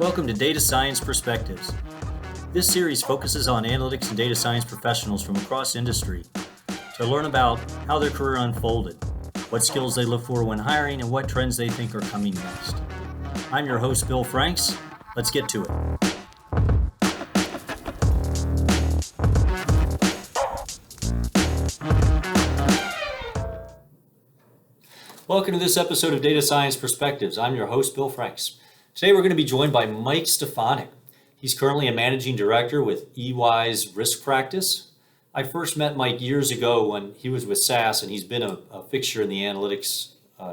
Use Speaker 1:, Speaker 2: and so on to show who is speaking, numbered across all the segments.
Speaker 1: Welcome to Data Science Perspectives. This series focuses on analytics and data science professionals from across industry to learn about how their career unfolded, what skills they look for when hiring, and what trends they think are coming next. I'm your host, Bill Franks. Let's get to it. Welcome to this episode of Data Science Perspectives. I'm your host, Bill Franks. Today we're going to be joined by Mike Stefanick. He's currently a managing director with EY's risk practice. I first met Mike years ago when he was with SAS, and he's been a fixture in the analytics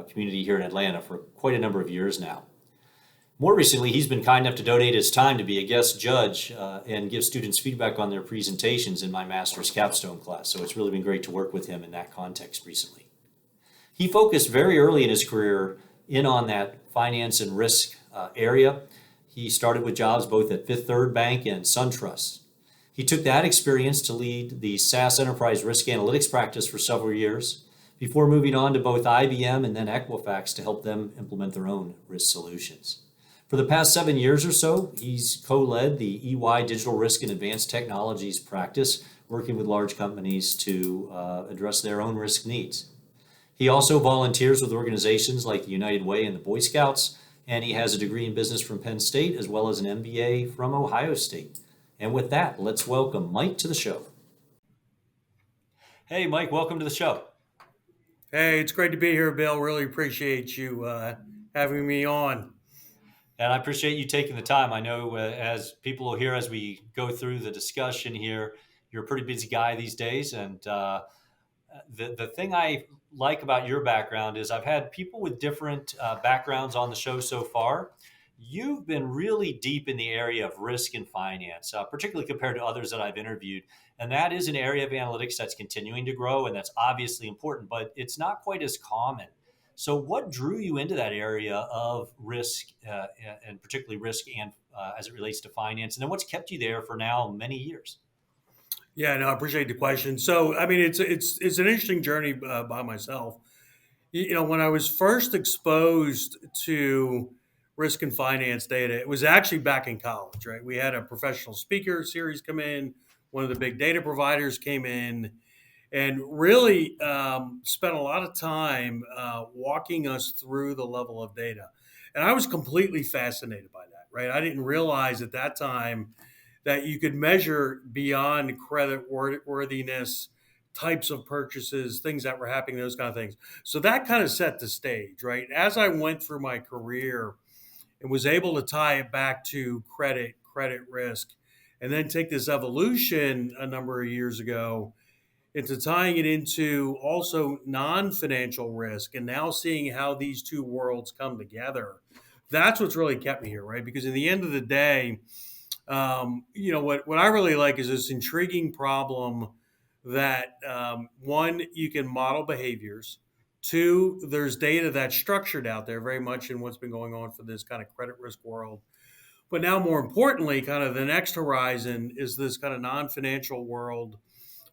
Speaker 1: community here in Atlanta for quite a number of years now. More recently, he's been kind enough to donate his time to be a guest judge and give students feedback on their presentations in my master's capstone class. So it's really been great to work with him in that context recently. He focused very early in his career in on that finance and risk area. He started with jobs both at Fifth Third Bank and SunTrust. He took that experience to lead the SAS Enterprise Risk Analytics practice for several years before moving on to both IBM and then Equifax to help them implement their own risk solutions. For the past 7 years or so, he's co-led the EY Digital Risk and Advanced Technologies practice, working with large companies to address their own risk needs. He also volunteers with organizations like the United Way and the Boy Scouts, and he has a degree in business from Penn State as well as an MBA from Ohio State. And with that, let's welcome Mike to the show. Hey, Mike, welcome to the show.
Speaker 2: Hey, it's great to be here, Bill. Really appreciate you having me on.
Speaker 1: And I appreciate you taking the time. I know as people will hear as we go through the discussion here, you're a pretty busy guy these days. And the thing I like about your background is I've had people with different backgrounds on the show so far. You've been really deep in the area of risk and finance, particularly compared to others that I've interviewed. And that is an area of analytics that's continuing to grow, and that's obviously important, but it's not quite as common. So what drew you into that area of risk, and particularly risk and as it relates to finance? And then what's kept you there for now many years?
Speaker 2: Yeah, no, I appreciate the question. So, I mean, it's an interesting journey by myself. You know, when I was first exposed to risk and finance data, it was actually back in college, right? We had a professional speaker series come in. One of the big data providers came in and really spent a lot of time walking us through the level of data. And I was completely fascinated by that, right? I didn't realize at that time that you could measure beyond credit worthiness, types of purchases, things that were happening, those kind of things. So that kind of set the stage, right? As I went through my career and was able to tie it back to credit risk, and then take this evolution a number of years ago into tying it into also non-financial risk and now seeing how these two worlds come together. That's what's really kept me here, right? Because at the end of the day, what I really like is this intriguing problem that one, you can model behaviors. Two, there's data that's structured out there very much in what's been going on for this kind of credit risk world. But now more importantly, kind of the next horizon is this kind of non-financial world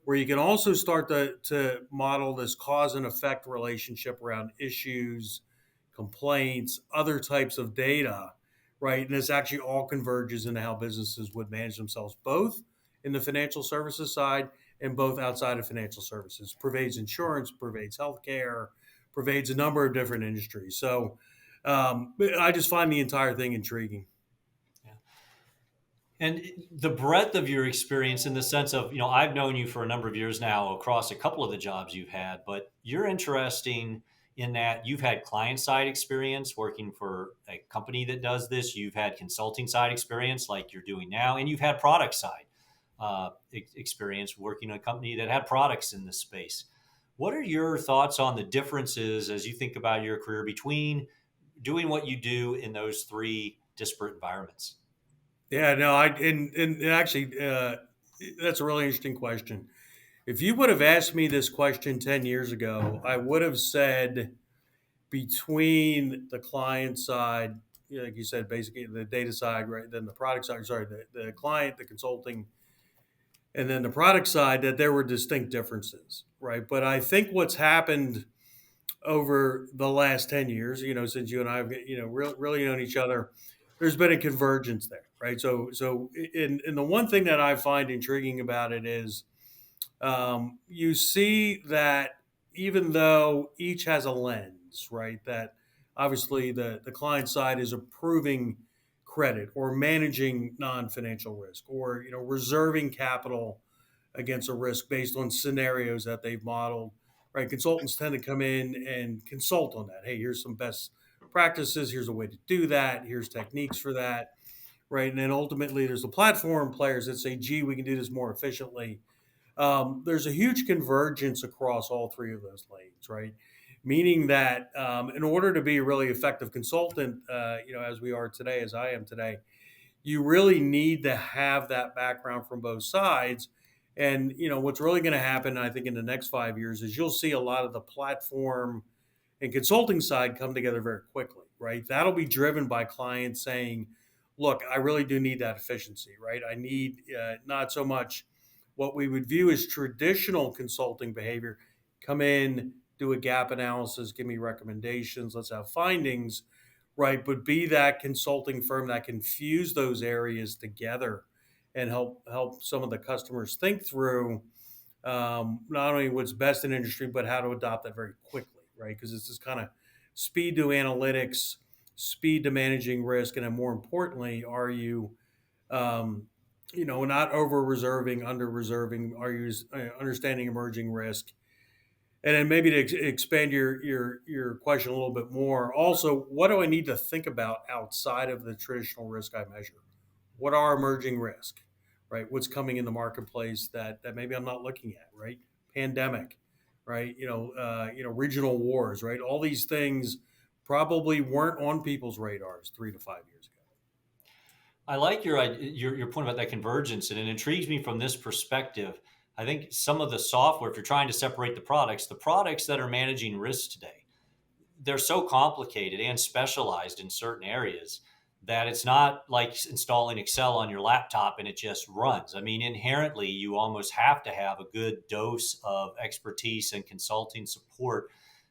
Speaker 2: where you can also start to model this cause and effect relationship around issues, complaints, other types of data. Right. And this actually all converges into how businesses would manage themselves, both in the financial services side and both outside of financial services. Pervades insurance, pervades healthcare, pervades a number of different industries. So I just find the entire thing intriguing.
Speaker 1: Yeah. And the breadth of your experience in the sense of, I've known you for a number of years now across a couple of the jobs you've had, but you're interesting in that you've had client side experience working for a company that does this. You've had consulting side experience like you're doing now, and you've had product side experience working in a company that had products in this space. What are your thoughts on the differences as you think about your career between doing what you do in those three disparate environments?
Speaker 2: Yeah, no, and actually, that's a really interesting question. If you would have asked me this question 10 years ago, I would have said between the client side, like you said, basically the data side, right? Then the product side, the client, the consulting, and then the product side, that there were distinct differences, right? But I think what's happened over the last 10 years, since you and I have, really known each other, there's been a convergence there, right? In the one thing that I find intriguing about it is you see that even though each has a lens, right? That obviously the client side is approving credit or managing non-financial risk or reserving capital against a risk based on scenarios that they've modeled. Right, consultants tend to come in and consult on that. Hey, here's some best practices. Here's a way to do that. Here's techniques for that. Right, and then ultimately there's the platform players that say, "Gee, we can do this more efficiently." There's a huge convergence across all three of those lanes, right? Meaning that in order to be a really effective consultant, as we are today, as I am today, you really need to have that background from both sides. And what's really going to happen, I think, in the next 5 years is you'll see a lot of the platform and consulting side come together very quickly, right? That'll be driven by clients saying, look, I really do need that efficiency, right? I need not so much what we would view as traditional consulting behavior. Come in, do a gap analysis, give me recommendations, let's have findings, right? But be that consulting firm that can fuse those areas together and help some of the customers think through not only what's best in industry, but how to adopt that very quickly, right? Because it's this kind of speed to analytics, speed to managing risk, and then more importantly, are you, not over reserving, under reserving? Are you understanding emerging risk? And then maybe to expand your question a little bit more, also, what do I need to think about outside of the traditional risk I measure? What are emerging risk, right? What's coming in the marketplace that maybe I'm not looking at, right? Pandemic, right? Regional wars, right? All these things probably weren't on people's radars 3 to 5 years ago.
Speaker 1: I like your point about that convergence, and it intrigues me from this perspective. I think some of the software, if you're trying to separate the products that are managing risk today, they're so complicated and specialized in certain areas that it's not like installing Excel on your laptop and it just runs. I mean, inherently, you almost have to have a good dose of expertise and consulting support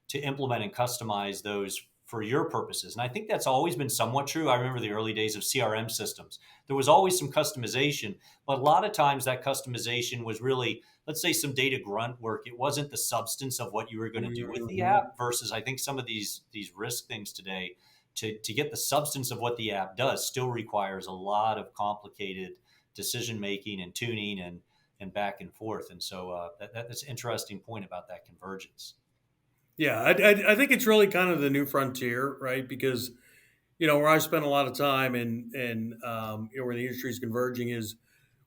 Speaker 1: to implement and customize those for your purposes. And I think that's always been somewhat true. I remember the early days of CRM systems. There was always some customization, but a lot of times that customization was really, let's say, some data grunt work. It wasn't the substance of what you were going to do with the
Speaker 2: Mm-hmm.
Speaker 1: app versus I think some of these risk things today to get the substance of what the app does still requires a lot of complicated decision making and tuning and back and forth. And so that's an interesting point about that convergence.
Speaker 2: Yeah, I think it's really kind of the new frontier, right? Because where I spend a lot of time and where the industry is converging is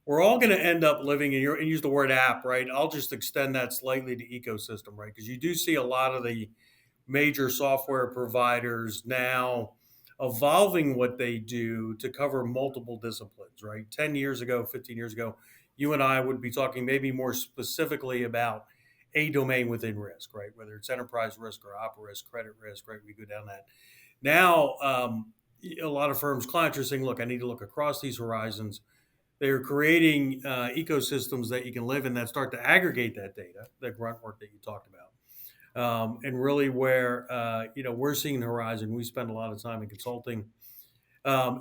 Speaker 2: we're all going to end up living in and use the word app, right? I'll just extend that slightly to ecosystem, right? Because you do see a lot of the major software providers now evolving what they do to cover multiple disciplines, right? 10 years ago, 15 years ago, you and I would be talking maybe more specifically about a domain within risk, right? Whether it's enterprise risk or op risk, credit risk, right? We go down that. Now, a lot of firms, clients are saying, look, I need to look across these horizons. They're creating ecosystems that you can live in that start to aggregate that data, the grunt work that you talked about. And really where we're seeing the horizon, we spend a lot of time in consulting,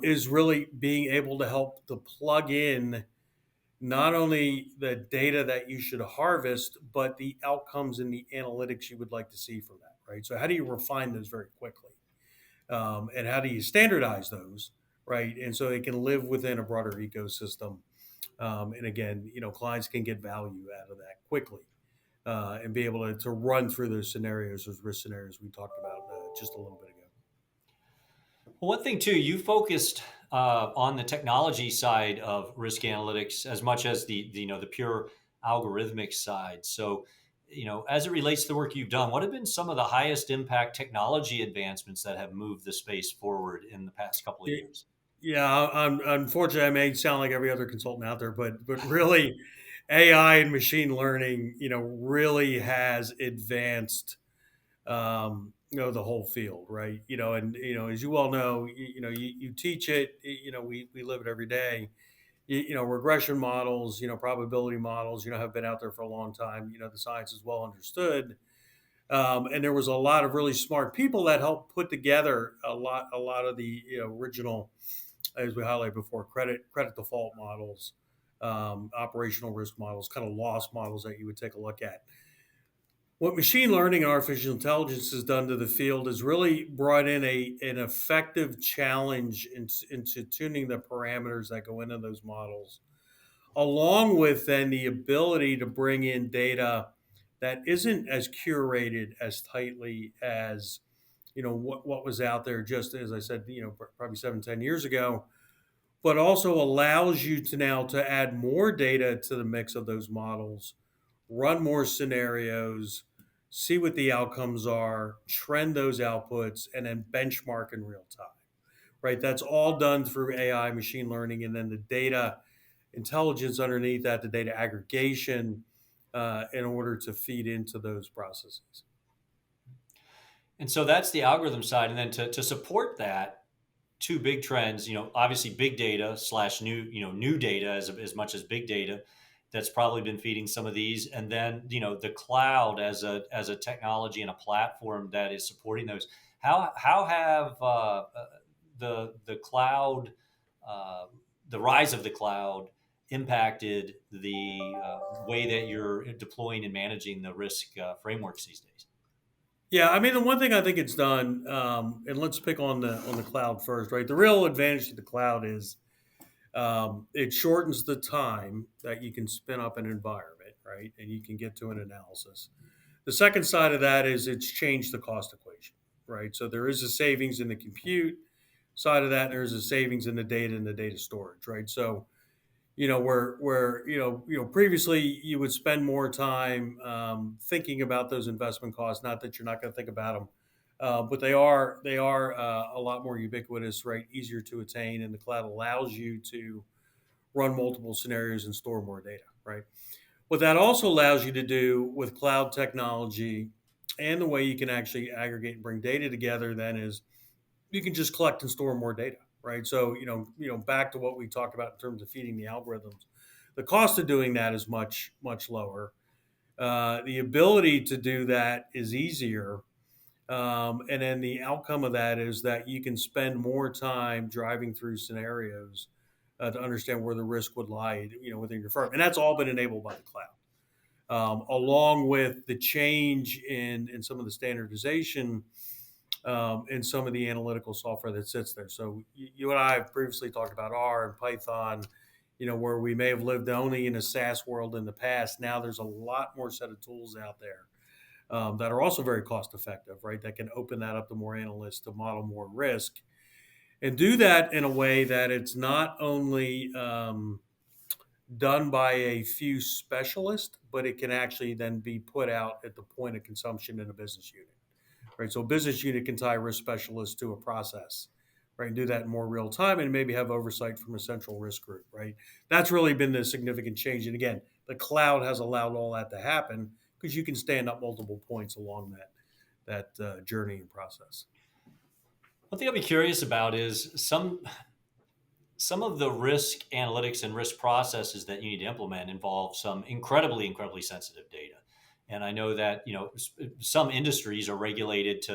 Speaker 2: is really being able to help to plug in not only the data that you should harvest, but the outcomes and the analytics you would like to see from that, right? So how do you refine those very quickly? And how do you standardize those, right? And so they can live within a broader ecosystem. And again, clients can get value out of that quickly and be able to run through those scenarios, those risk scenarios we talked about just a little bit ago.
Speaker 1: Well, one thing too, you focused on the technology side of risk analytics as much as the pure algorithmic side. So, as it relates to the work you've done, what have been some of the highest impact technology advancements that have moved the space forward in the past couple of years?
Speaker 2: Yeah, unfortunately, I may sound like every other consultant out there, but really, AI and machine learning, really has advanced, the whole field, right? And as you all know, you teach it, we live it every day. Regression models, probability models, have been out there for a long time. The science is well understood. And there was a lot of really smart people that helped put together a lot of the original as we highlighted before, credit default models, operational risk models, kind of loss models that you would take a look at. What machine learning and artificial intelligence has done to the field is really brought in an effective challenge into tuning the parameters that go into those models, along with then the ability to bring in data that isn't as curated as tightly as what was out there, just as I said, probably 7, 10 years ago, but also allows you to now to add more data to the mix of those models, run more scenarios, see what the outcomes are, trend those outputs, and then benchmark in real time. Right? That's all done through AI, machine learning, and then the data intelligence underneath that, the data aggregation, in order to feed into those processes.
Speaker 1: And so that's the algorithm side. And then to support that, two big trends, obviously big data slash new data as much as big data that's probably been feeding some of these. And then, the cloud as a technology and a platform that is supporting those. How have the cloud, uh, the rise of the cloud impacted the way that you're deploying and managing the risk frameworks these days?
Speaker 2: Yeah, I mean the one thing I think it's done, and let's pick on the cloud first, right? The real advantage to the cloud is it shortens the time that you can spin up an environment, right? And you can get to an analysis. The second side of that is it's changed the cost equation, right? So there is a savings in the compute side of that, and there's a savings in the data and the data storage, right? So where previously you would spend more time thinking about those investment costs. Not that you're not going to think about them, but they are a lot more ubiquitous, right? Easier to attain, and the cloud allows you to run multiple scenarios and store more data, right? What that also allows you to do with cloud technology and the way you can actually aggregate and bring data together then is you can just collect and store more data, right? So, back to what we talked about in terms of feeding the algorithms, the cost of doing that is much, much lower. The ability to do that is easier. And then the outcome of that is that you can spend more time driving through scenarios to understand where the risk would lie, within your firm. And that's all been enabled by the cloud. Along with the change in some of the standardization and some of the analytical software that sits there. So you and I have previously talked about R and Python, where we may have lived only in a SaaS world in the past. Now there's a lot more set of tools out there that are also very cost effective, right? That can open that up to more analysts to model more risk and do that in a way that it's not only done by a few specialists, but it can actually then be put out at the point of consumption in a business unit. Right, so a business unit can tie risk specialists to a process, right, and do that in more real time, and maybe have oversight from a central risk group, right? That's really been the significant change. And again, the cloud has allowed all that to happen because you can stand up multiple points along that journey and process.
Speaker 1: One thing I'd be curious about is some of the risk analytics and risk processes that you need to implement involve some incredibly sensitive data. And I know that some industries are regulated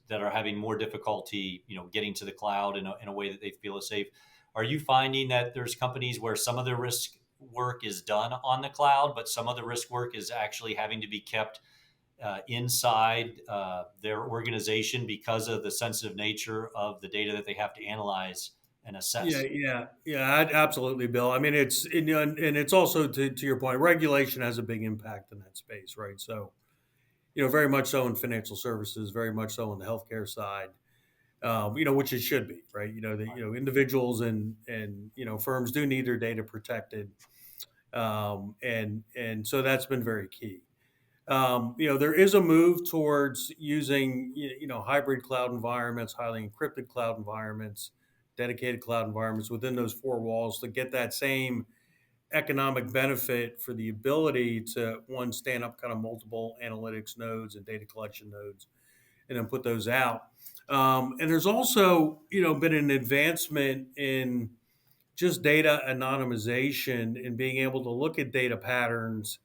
Speaker 1: that are having more difficulty getting to the cloud in a way that they feel is safe. Are you finding that there's companies where some of the risk work is done on the cloud, but some of the risk work is actually having to be kept inside their organization because of the sensitive nature of the data that they have to analyze and
Speaker 2: Yeah,
Speaker 1: assess?
Speaker 2: yeah, absolutely, Bill. I mean, and it's also to your point, regulation has a big impact in that space, right? So, very much so in financial services, very much so on the healthcare side, which it should be, right? Individuals and firms do need their data protected, and so that's been very key. There is a move towards using hybrid cloud environments, highly encrypted cloud environments, dedicated cloud environments within those four walls to get that same economic benefit for the ability to one stand up kind of multiple analytics nodes and data collection nodes and then put those out. And there's also been an advancement in just data anonymization and being able to look at data patterns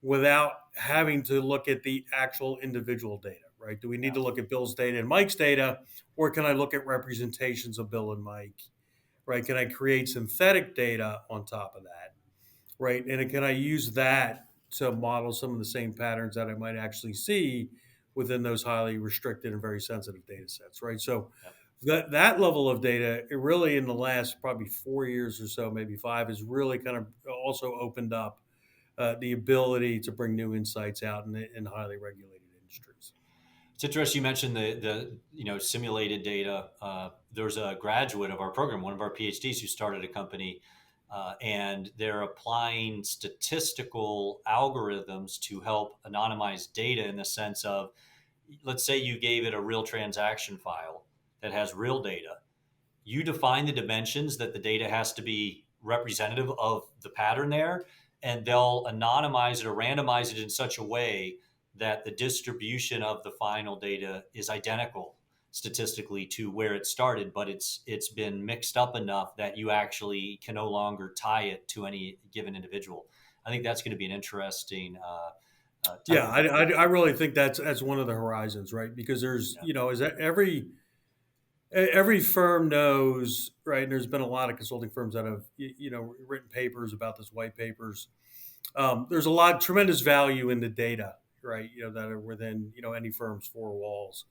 Speaker 2: without having to look at the actual individual data, right? Do we need to look at Bill's data and Mike's data, or can I look at representations of Bill and Mike right? Can I create synthetic data on top of that, right? And can I use that to model some of the same patterns that I might actually see within those highly restricted and very sensitive data sets, right? So
Speaker 1: Yep.
Speaker 2: that level of data, it really in the last probably 4 years or so, maybe five, has really kind of also opened up the ability to bring new insights out in highly regulated industries.
Speaker 1: It's interesting you mentioned the simulated data. There's a graduate of our program, one of our PhDs, who started a company, and they're applying statistical algorithms to help anonymize data in the sense of, let's say you gave it a real transaction file that has real data. You define the dimensions that the data has to be representative of the pattern there, and they'll anonymize it or randomize it in such a way that the distribution of the final data is identical statistically to where it started, but it's been mixed up enough that you actually can no longer tie it to any given individual. I think that's going to be an interesting type
Speaker 2: Yeah,
Speaker 1: of
Speaker 2: I really think that's one of the horizons, right? Because there's,
Speaker 1: yeah.
Speaker 2: is that every firm knows, right? And there's been a lot of consulting firms that have, written papers about this, white papers. There's a lot, tremendous value in the data, right? That are within, any firm's four walls.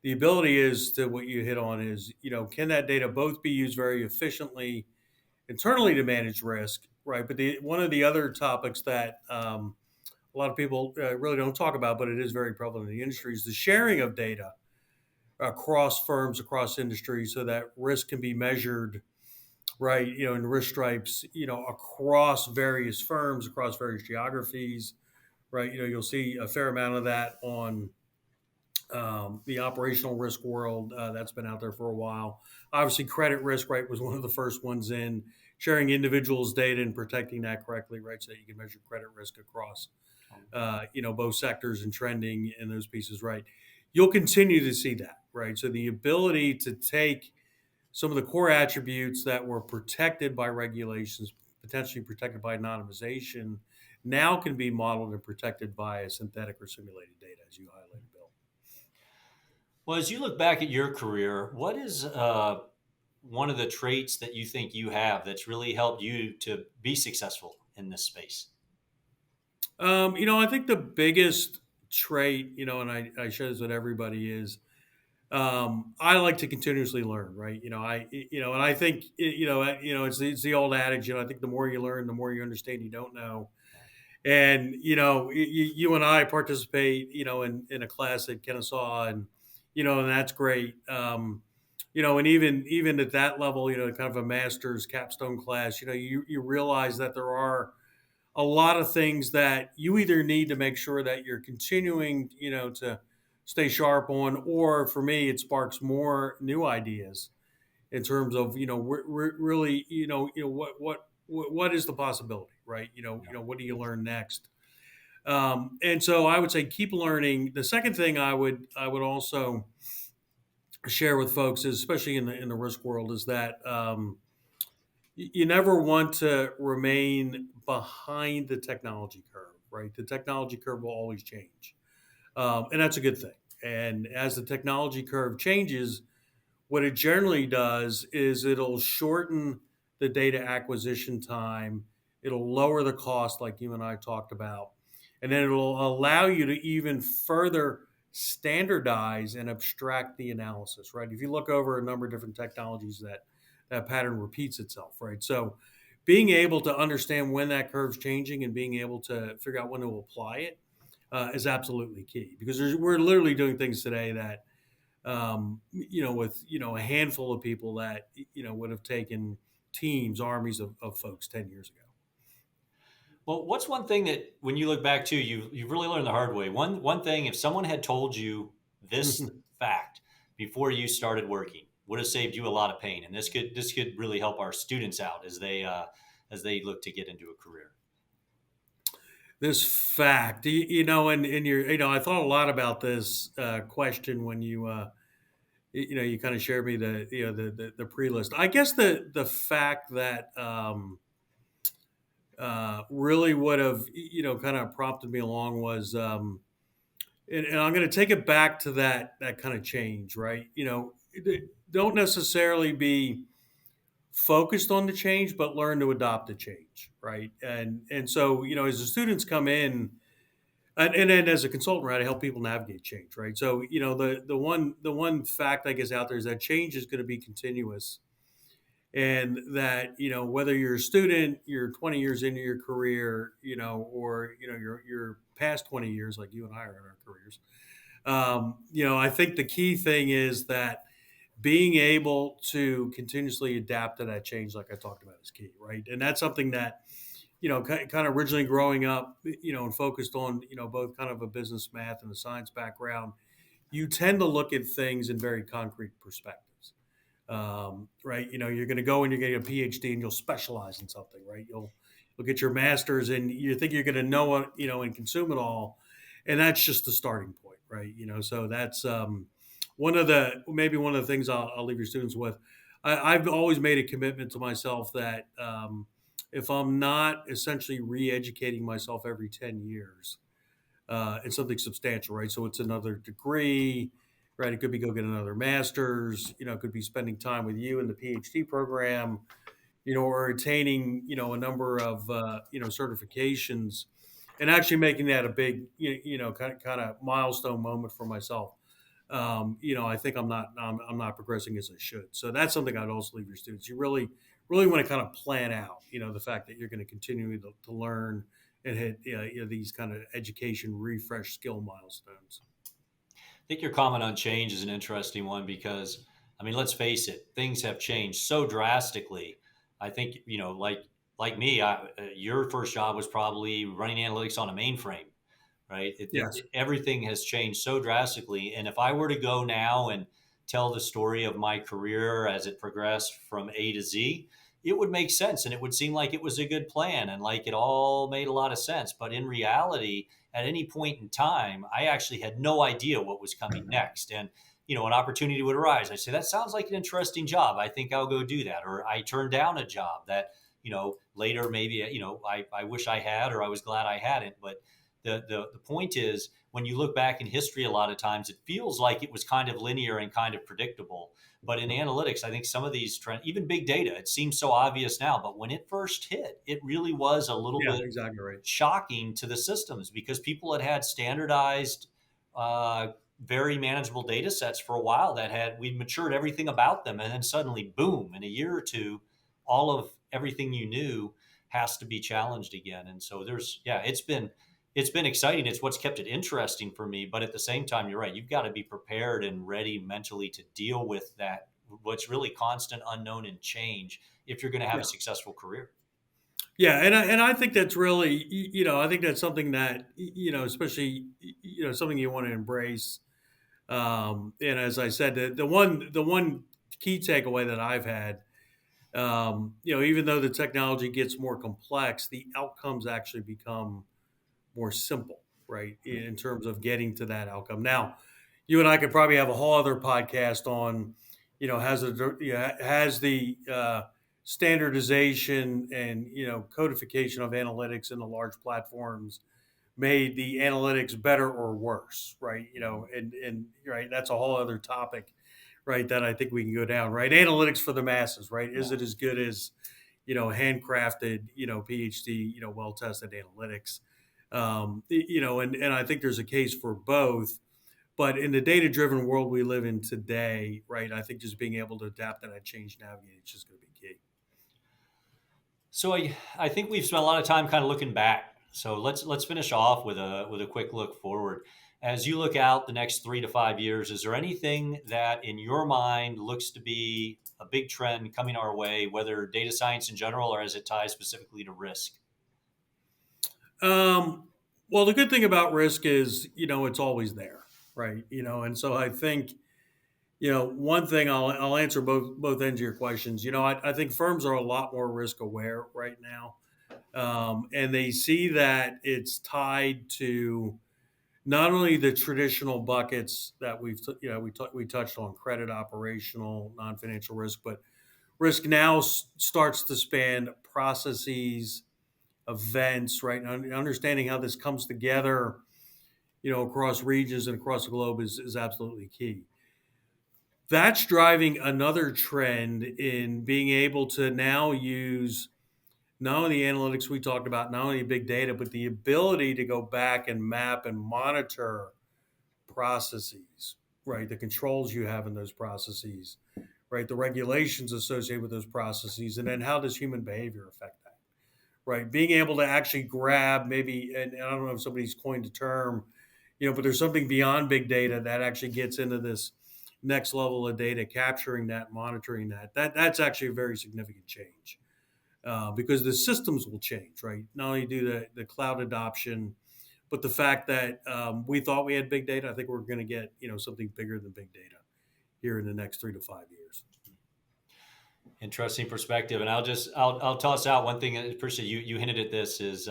Speaker 2: The ability is to what you hit on is, can that data both be used very efficiently internally to manage risk, right? But one of the other topics that a lot of people really don't talk about, but it is very prevalent in the industry, is the sharing of data across firms, across industries, so that risk can be measured, right? In risk stripes, across various firms, across various geographies, right? You'll see a fair amount of that on the operational risk world. That's been out there for a while. Obviously, credit risk, right, was one of the first ones in sharing individuals' data and protecting that correctly, right, so that you can measure credit risk across, both sectors and trending in those pieces, right. You'll continue to see that, right. So the ability to take some of the core attributes that were protected by regulations, potentially protected by anonymization, now can be modeled and protected by a synthetic or simulated data, as you highlighted, Bill.
Speaker 1: Well, as you look back at your career, what is one of the traits that you think you have that's really helped you to be successful in this space?
Speaker 2: I think the biggest trait, and I share this with everybody, is I like to continuously learn, right? And I think, it's the old adage, I think the more you learn, the more you understand you don't know. And, you and I participate, in a class at Kennesaw, and that's great. And even at that level, kind of a master's capstone class, you realize that there are a lot of things that you either need to make sure that you're continuing, to stay sharp on, or for me, it sparks more new ideas in terms of, really, what is the possibility, right? What do you learn next? And so I would say keep learning. The second thing I would also share with folks, is, especially in the risk world, is that you never want to remain behind the technology curve, right? The technology curve will always change, and that's a good thing. And as the technology curve changes, what it generally does is it'll shorten the data acquisition time. It'll lower the cost, like you and I talked about, and then it'll allow you to even further standardize and abstract the analysis, right? If you look over a number of different technologies, that pattern repeats itself, right? So being able to understand when that curve's changing and being able to figure out when to apply it is absolutely key, because we're literally doing things today that with a handful of people that would have taken teams, armies of folks 10 years ago.
Speaker 1: Well, what's one thing that when you look back to, you've really learned the hard way? One thing, if someone had told you this fact before you started working, would have saved you a lot of pain, and this could really help our students out as they look to get into a career.
Speaker 2: This fact, and I thought a lot about this question when you kind of shared me the pre-list. I guess the fact that really would have kind of prompted me along was, and I'm going to take it back to that kind of change, right? Don't necessarily be focused on the change, but learn to adopt the change, right? And so, as the students come in, and then as a consultant, right, I help people navigate change, right? So, the one fact I guess out there is that change is going to be continuous, and that whether you're a student, you're 20 years into your career, or you're past 20 years like you and I are in our careers. I think the key thing is that being able to continuously adapt to that change, like I talked about, is key, right? And that's something that kind of originally growing up, and focused on both kind of a business, math, and a science background, you tend to look at things in very concrete perspectives. Right? You're going to go and you're going to get a PhD and you'll specialize in something, right? You'll get your master's and you think you're going to know it, and consume it all, and that's just the starting point, right? So that's one of the things I'll leave your students with. I've always made a commitment to myself that if I'm not essentially re-educating myself every 10 years, it's something substantial, right? So it's another degree, right? It could be go get another master's, it could be spending time with you in the PhD program, or attaining, a number of, certifications, and actually making that a big, kind of milestone moment for myself. I think I'm not progressing as I should. So that's something I'd also leave your students. You really, really want to kind of plan out, the fact that you're going to continue to learn and hit these kind of education refresh skill milestones.
Speaker 1: I think your comment on change is an interesting one because, I mean, let's face it, things have changed so drastically. I think, like me, your first job was probably running analytics on a mainframe, right?
Speaker 2: Yes.
Speaker 1: Everything has changed so drastically. And if I were to go now and tell the story of my career as it progressed from A to Z, it would make sense and it would seem like it was a good plan and like it all made a lot of sense. But in reality, at any point in time, I actually had no idea what was coming next. And an opportunity would arise. I say, that sounds like an interesting job. I think I'll go do that. Or I turned down a job that, later maybe, I wish I had, or I was glad I hadn't. But the point is, when you look back in history, a lot of times it feels like it was kind of linear and kind of predictable. But in analytics, I think some of these trends, even big data, it seems so obvious now. But when it first hit, it really was a little
Speaker 2: Yeah,
Speaker 1: bit
Speaker 2: exactly right.
Speaker 1: shocking to the systems because people had standardized, uh, very manageable data sets for a while that we'd matured everything about them. And then suddenly, boom, in a year or two, all of everything you knew has to be challenged again. And so it's been exciting. It's what's kept it interesting for me. But at the same time, you're right. You've got to be prepared and ready mentally to deal with that, what's really constant, unknown, and change if you're going to have a
Speaker 2: Yeah.
Speaker 1: successful career.
Speaker 2: Yeah, and I think that's really, I think that's something that, especially, something you want to embrace. And as I said, the one key takeaway that I've had, even though the technology gets more complex, the outcomes actually become more simple, right? In terms of getting to that outcome. Now, you and I could probably have a whole other podcast on, has the standardization and codification of analytics in the large platforms made the analytics better or worse, right? And right, that's a whole other topic, right? That I think we can go down, right? Analytics for the masses, right? Is
Speaker 1: Yeah.
Speaker 2: it as good as handcrafted, PhD, well tested analytics? And I think there's a case for both. But in the data driven world we live in today, right, I think just being able to adapt to that change, navigate, is just going to be key.
Speaker 1: So I think we've spent a lot of time kind of looking back. So let's finish off with a quick look forward. As you look out the next 3 to 5 years, is there anything that in your mind looks to be a big trend coming our way, whether data science in general or as it ties specifically to risk?
Speaker 2: Um, well, the good thing about risk is, it's always there, right? And so I think, one thing I'll answer both ends of your questions. I think firms are a lot more risk aware right now, and they see that it's tied to not only the traditional buckets that we touched on: credit, operational, non-financial risk, but risk now starts to span processes, events, right? And understanding how this comes together, across regions and across the globe is absolutely key. That's driving another trend in being able to now use not only the analytics we talked about, not only big data, but the ability to go back and map and monitor processes, right? The controls you have in those processes, right? The regulations associated with those processes, and then how does human behavior affect that, right? Being able to actually grab maybe, and I don't know if somebody's coined a term, but there's something beyond big data that actually gets into this next level of data, capturing that, monitoring that. That's actually a very significant change because the systems will change, right? Not only do the cloud adoption, but the fact that we thought we had big data, I think we're going to get something bigger than big data here in the next 3 to 5 years.
Speaker 1: Interesting perspective, and I'll toss out one thing. I appreciate you hinted at this is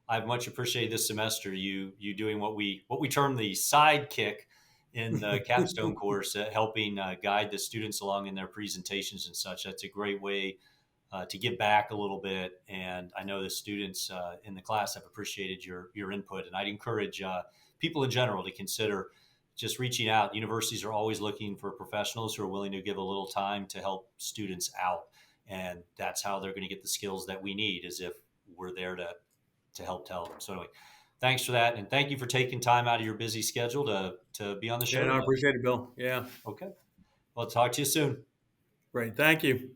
Speaker 1: I've much appreciated this semester you doing what we term the sidekick in the capstone course, helping guide the students along in their presentations and such. That's a great way to give back a little bit, and I know the students in the class have appreciated your input, and I'd encourage people in general to consider just reaching out. Universities are always looking for professionals who are willing to give a little time to help students out. And that's how they're going to get the skills that we need, is if we're there to help tell them. So anyway, thanks for that. And thank you for taking time out of your busy schedule to be on the show
Speaker 2: Yeah, no, I
Speaker 1: today.
Speaker 2: appreciate it, Bill. Yeah,
Speaker 1: Okay. Well, talk to you soon.
Speaker 2: great. Thank you.